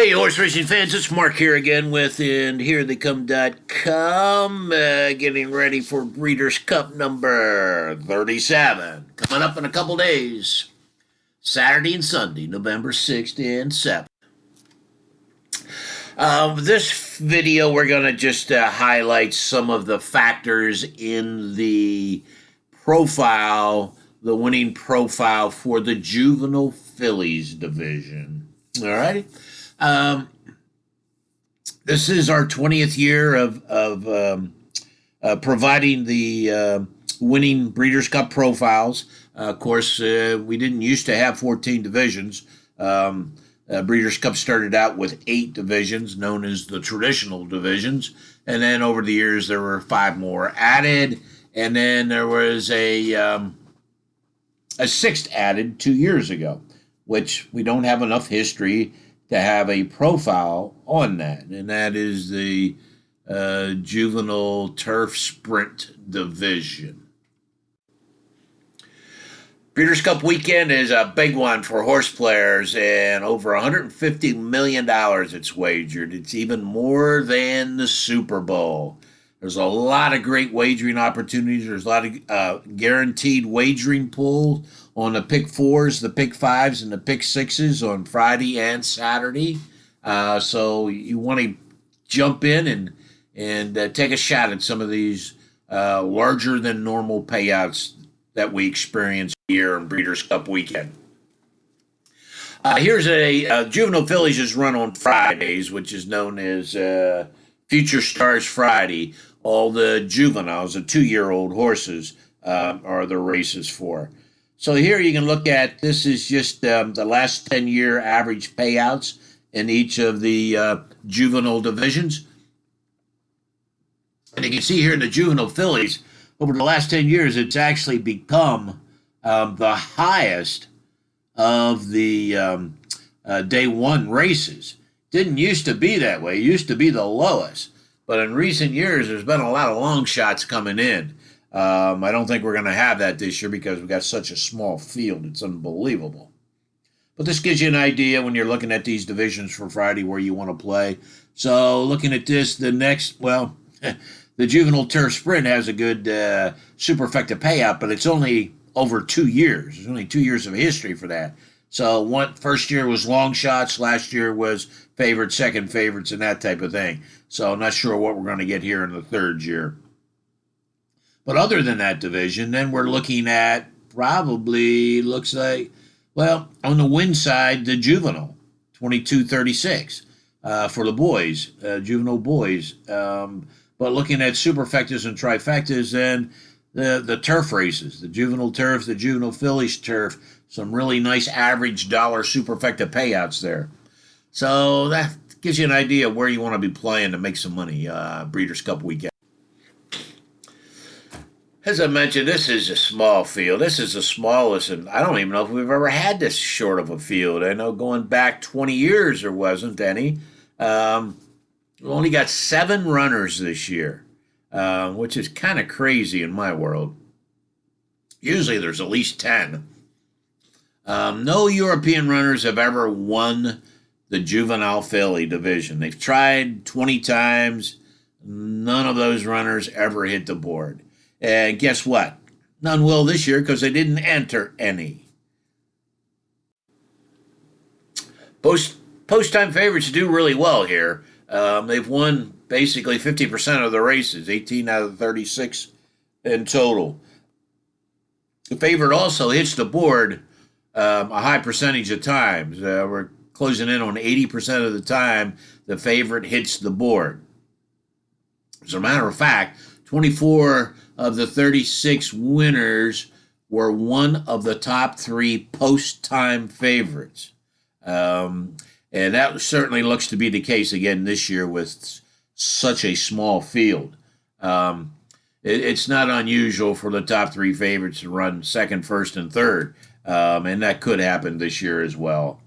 Hey, horse racing fans, it's Mark here again with and HereTheyCome.com, getting ready for Breeders' Cup number 37. Coming up in a couple days, Saturday and Sunday, November 6th and 7th. This video, we're going to just highlight some of the factors in the profile, the winning profile for the Juvenile Fillies division. All righty. This is our 20th year of providing the winning Breeders' Cup profiles. Of course, we didn't used to have 14 divisions. Breeders' Cup started out with 8 divisions, known as the traditional divisions. And then over the years, there were 5 more added. And then there was a 6th added 2 years ago, which we don't have enough history to have a profile on that, and that is the Juvenile Turf Sprint division. Breeders' Cup weekend is a big one for horse players, and over $150 million it's wagered. It's even more than the Super Bowl. There's a lot of great wagering opportunities. There's a lot of guaranteed wagering pools on the pick 4s, the pick 5s, and the pick 6s on Friday and Saturday. So you want to jump in and take a shot at some of these larger than normal payouts that we experience here in Breeders' Cup weekend. Here's a Juvenile Fillies is run on Fridays, which is known as Future Stars Friday. All the juveniles, the 2-year-old horses, are the races for. So here you can look at, this is just the last 10-year average payouts in each of the juvenile divisions. And you can see here in the Juvenile Fillies, over the last 10 years, it's actually become the highest of the day 1 races. Didn't used to be that way. It used to be the lowest. But in recent years, there's been a lot of long shots coming in. I don't think we're going to have that this year because we've got such a small field. It's unbelievable. But this gives you an idea when you're looking at these divisions for Friday where you want to play. So looking at this, the Juvenile Turf Sprint has a good Superfecta payout, but it's only over 2 years. There's only 2 years of history for that. So first year was long shots, last year was favorites, second favorites, and that type of thing. So I'm not sure what we're going to get here in the third year. But other than that division, then we're looking at probably, looks like, well, on the win side, the Juvenile, 22-36 for the boys, Juvenile boys. But looking at Superfectas and Trifectas, then the turf races, the Juvenile Turf, the Juvenile Fillies Turf, some really nice average dollar Superfecta payouts there. So that gives you an idea of where you want to be playing to make some money, Breeders' Cup weekend. As I mentioned, this is a small field. This is the smallest, and I don't even know if we've ever had this short of a field. I know going back 20 years there wasn't any. We only got 7 runners this year, which is kind of crazy in my world. Usually there's at least 10. No European runners have ever won the Juvenile Filly division. They've tried 20 times. None of those runners ever hit the board. And guess what? None will this year because they didn't enter any. Post-time favorites do really well here. They've won basically 50% of the races, 18 out of 36 in total. The favorite also hits the board a high percentage of times. We're closing in on 80% of the time the favorite hits the board. As a matter of fact, 24 of the 36 winners were one of the top 3 post-time favorites. And that certainly looks to be the case again this year with such a small field. It's not unusual for the top 3 favorites to run second, first, and third. And that could happen this year as well.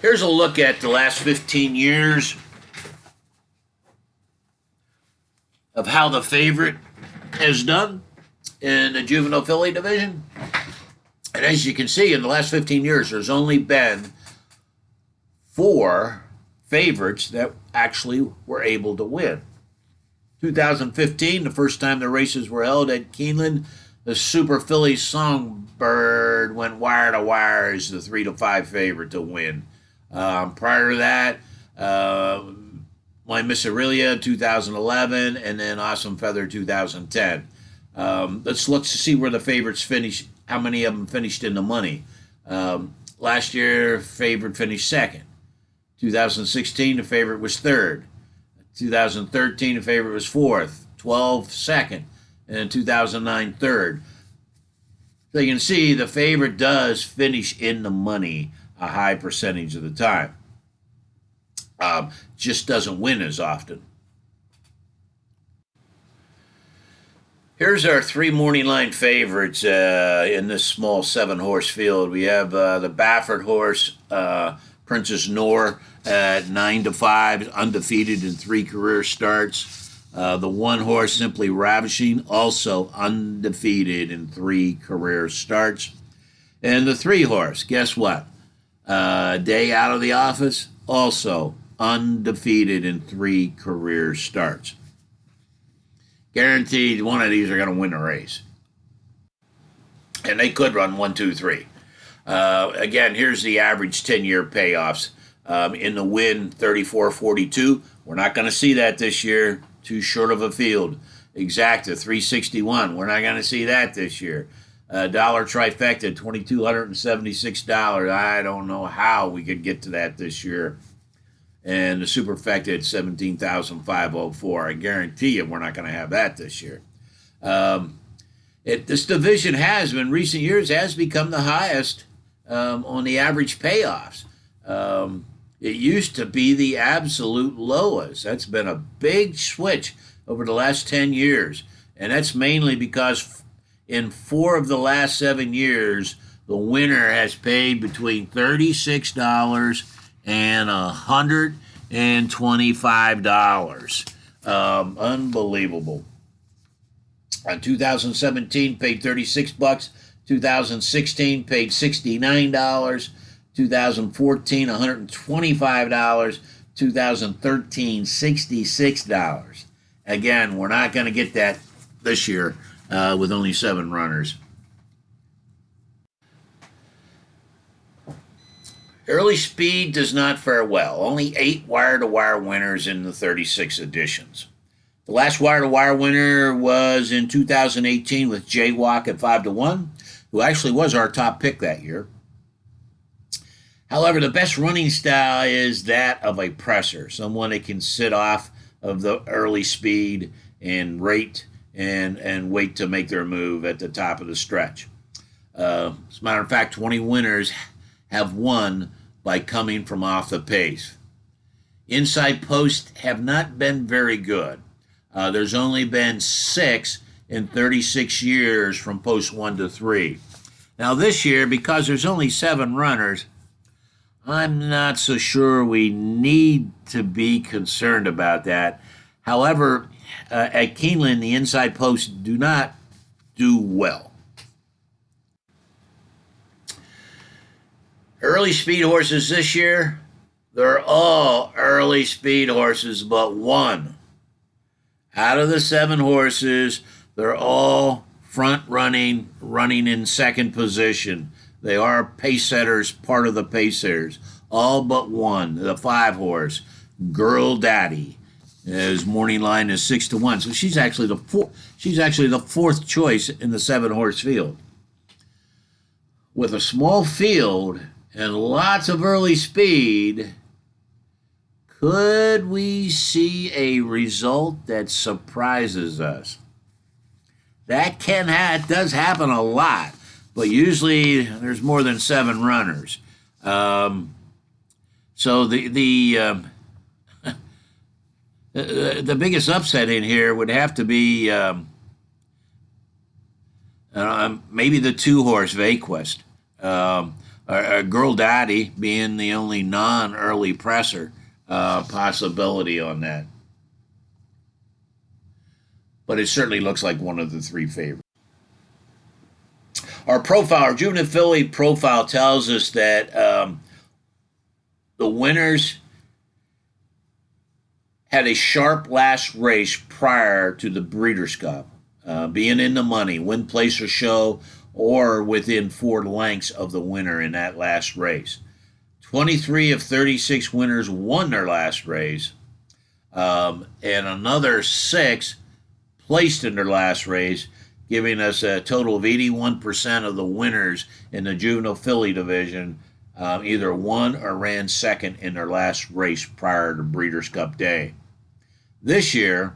Here's a look at the last 15 years of how the favorite has done in the Juvenile Filly division. And as you can see, in the last 15 years, there's only been 4 favorites that actually were able to win. 2015, the first time the races were held at Keeneland, the Super Fillies Songbird went wire to wire as the 3-5 favorite to win. Prior to that, My Miss Aurelia 2011, and then Awesome Feather 2010. Let's look to see where the favorites finished, how many of them finished in the money. Last year, favorite finished second. 2016, the favorite was third. 2013, the favorite was fourth. 12, second. And 2009, third. So you can see the favorite does finish in the money a high percentage of the time. Just doesn't win as often. Here's our 3 morning line favorites in this small 7-horse field. We have the Baffert horse, Princess Noor, at 9-5, undefeated in 3 career starts. The 1 horse, Simply Ravishing, also undefeated in 3 career starts. And the 3 horse, guess what? Day Out of the Office, also undefeated in 3 career starts. Guaranteed one of these are going to win the race. And they could run 1, 2, 3. Again, here's the average 10-year payoffs. In the win, 34.42. We're not going to see that this year. Too short of a field. Exacta, 361. We're not going to see that this year. Dollar Trifecta, $2,276. I don't know how we could get to that this year. And the Superfecta at $17,504. I guarantee you we're not going to have that this year. This division has, in recent years, has become the highest on the average payoffs. It used to be the absolute lowest. That's been a big switch over the last 10 years. And that's mainly because in 4 of the last 7 years, the winner has paid between $36 and $125. Unbelievable. 2017 paid $36. 2016 paid $69. 2014 $125. 2013 $66. Again, we're not going to get that this year with only 7 runners. Early Speed does not fare well. Only 8 wire-to-wire winners in the 36 editions. The last wire-to-wire winner was in 2018 with Jaywalk at 5-1, who actually was our top pick that year. However, the best running style is that of a presser, someone that can sit off of the Early Speed and rate and wait to make their move at the top of the stretch. As a matter of fact, 20 winners have won by coming from off the pace. Inside posts have not been very good. There's only been 6 in 36 years from post 1 to 3. Now this year, because there's only 7 runners, I'm not so sure we need to be concerned about that. However, at Keeneland, the inside posts do not do well. Early speed horses this year, they're all early speed horses but 1. Out of the 7 horses, they're all front running in second position. They are pace setters, part of the pace setters. All but 1, the 5 horse, Girl Daddy. His morning line is 6-1, so she's actually the 4th choice in the 7 horse field. With a small field and lots of early speed, could we see a result that surprises us? That does happen a lot, but usually there's more than 7 runners. So the biggest upset in here would have to be maybe the 2 horse Vaquest. Girl Daddy being the only non-early presser possibility on that. But it certainly looks like one of the 3 favorites. Our Juvenile Filly profile tells us that the winners had a sharp last race prior to the Breeders' Cup, being in the money, win, place, or show, or within 4 lengths of the winner in that last race. 23 of 36 winners won their last race, and another 6 placed in their last race, giving us a total of 81% of the winners in the Juvenile Filly division either won or ran second in their last race prior to Breeders' Cup Day. This year,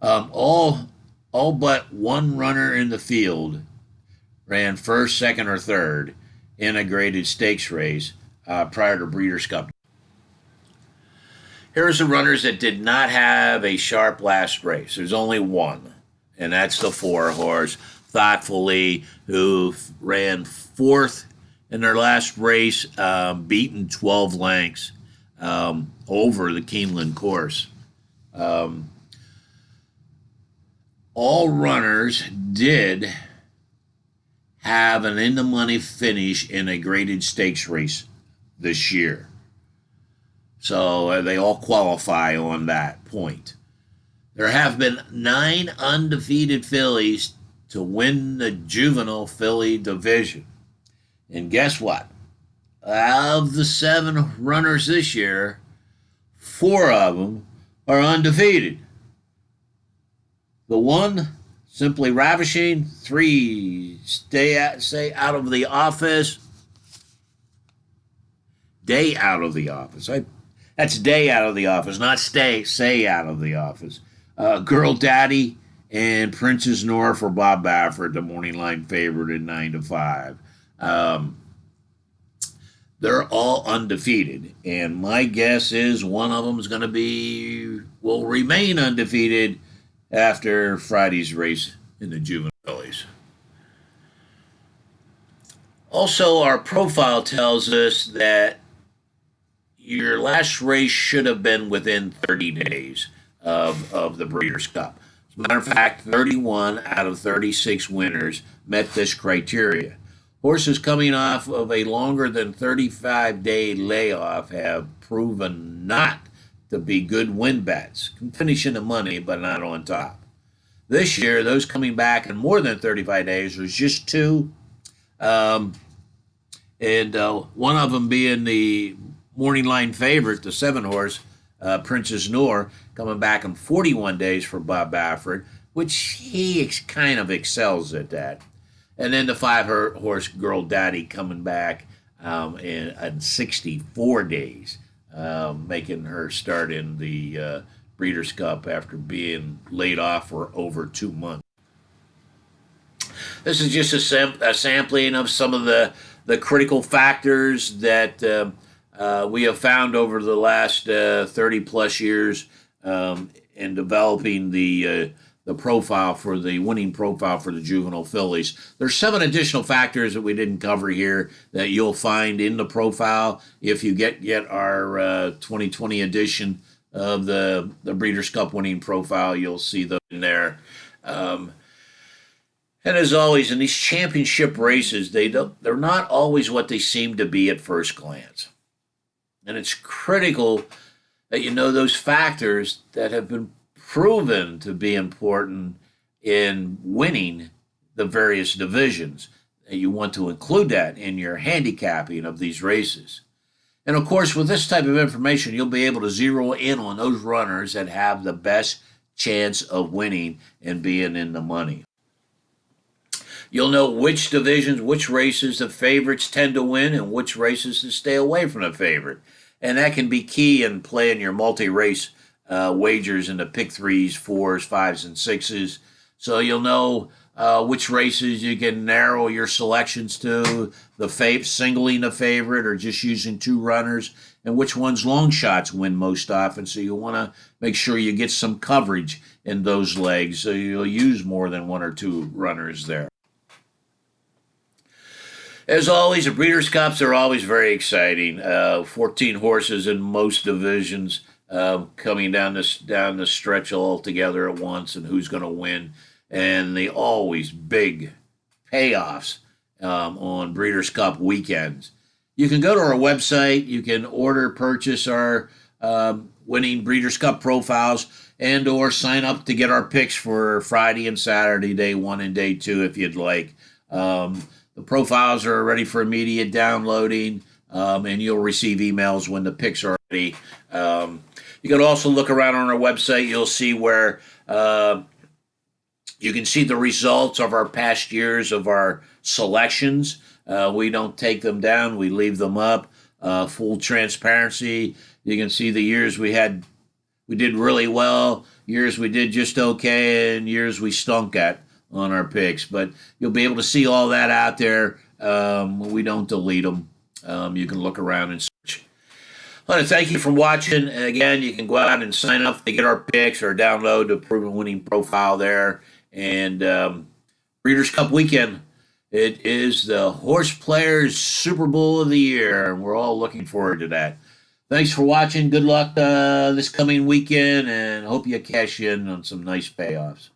all but one runner in the field ran first, second, or third in a graded stakes race prior to Breeders' Cup. Here's the runners that did not have a sharp last race. There's only one, and that's the 4-horse, Thoughtfully, who ran 4th in their last race, beaten 12 lengths over the Keeneland course. All runners did have an in-the-money finish in a graded stakes race this year. So they all qualify on that point. There have been 9 undefeated fillies to win the Juvenile Filly division. And guess what? Of the 7 runners this year, 4 of them are undefeated. The one, Simply Ravishing. 3, stay out of the office. Day out of the office. That's day out of the office, not say out of the office. Girl Daddy and Princess Nora for Bob Baffert, the morning line favorite at 9 to 5. They're all undefeated, and my guess is one of them is going to will remain undefeated after Friday's race in the Juvenile Fillies. Also, our profile tells us that your last race should have been within 30 days of the Breeders' Cup. As a matter of fact, 31 out of 36 winners met this criteria. Horses coming off of a longer than 35-day layoff have proven not to be good win bets. Can finish in the money, but not on top. This year, those coming back in more than 35 days was just 2. And one of them being the morning line favorite, the 7-horse, Princess Noor, coming back in 41 days for Bob Baffert, which he kind of excels at that. And then the 5-horse Girl Daddy coming back in 64 days, making her start in the Breeders' Cup after being laid off for over 2 months. This is just a sampling of some of the critical factors that we have found over the last 30-plus years in developing the profile for the winning profile for the Juvenile Fillies. There's 7 additional factors that we didn't cover here that you'll find in the profile if you get our 2020 edition of the Breeders' Cup winning profile. You'll see them in there. And as always, in these championship races, they're not always what they seem to be at first glance. And it's critical that you know those factors that have been proven to be important in winning the various divisions. You want to include that in your handicapping of these races. And of course, with this type of information, you'll be able to zero in on those runners that have the best chance of winning and being in the money. You'll know which divisions, which races the favorites tend to win and which races to stay away from the favorite. And that can be key in playing your multi-race wagers in the pick 3s, 4s, 5s, and 6s. So you'll know which races you can narrow your selections to, singling the favorite or just using 2 runners, and which ones long shots win most often. So you want to make sure you get some coverage in those legs so you'll use more than 1 or 2 runners there. As always, the Breeders' Cups are always very exciting. 14 horses in most divisions coming down the stretch all together at once, and who's going to win. And the always big payoffs on Breeders' Cup weekends. You can go to our website. You can purchase our winning Breeders' Cup profiles, and or sign up to get our picks for Friday and Saturday, day 1 and day 2, if you'd like. The profiles are ready for immediate downloading, and you'll receive emails when the picks are ready. You can also look around on our website. You'll see where you can see the results of our past years of our selections. We don't take them down. We leave them up. Full transparency. You can see the years we did really well, years we did just okay, and years we stunk at on our picks. But you'll be able to see all that out there. We don't delete them. You can look around and search. I want to thank you for watching. Again, you can go out and sign up to get our picks or download the Proven Winning profile there. And Breeders' Cup weekend, it is the Horse Players Super Bowl of the year, and we're all looking forward to that. Thanks for watching. Good luck this coming weekend, and hope you cash in on some nice payoffs.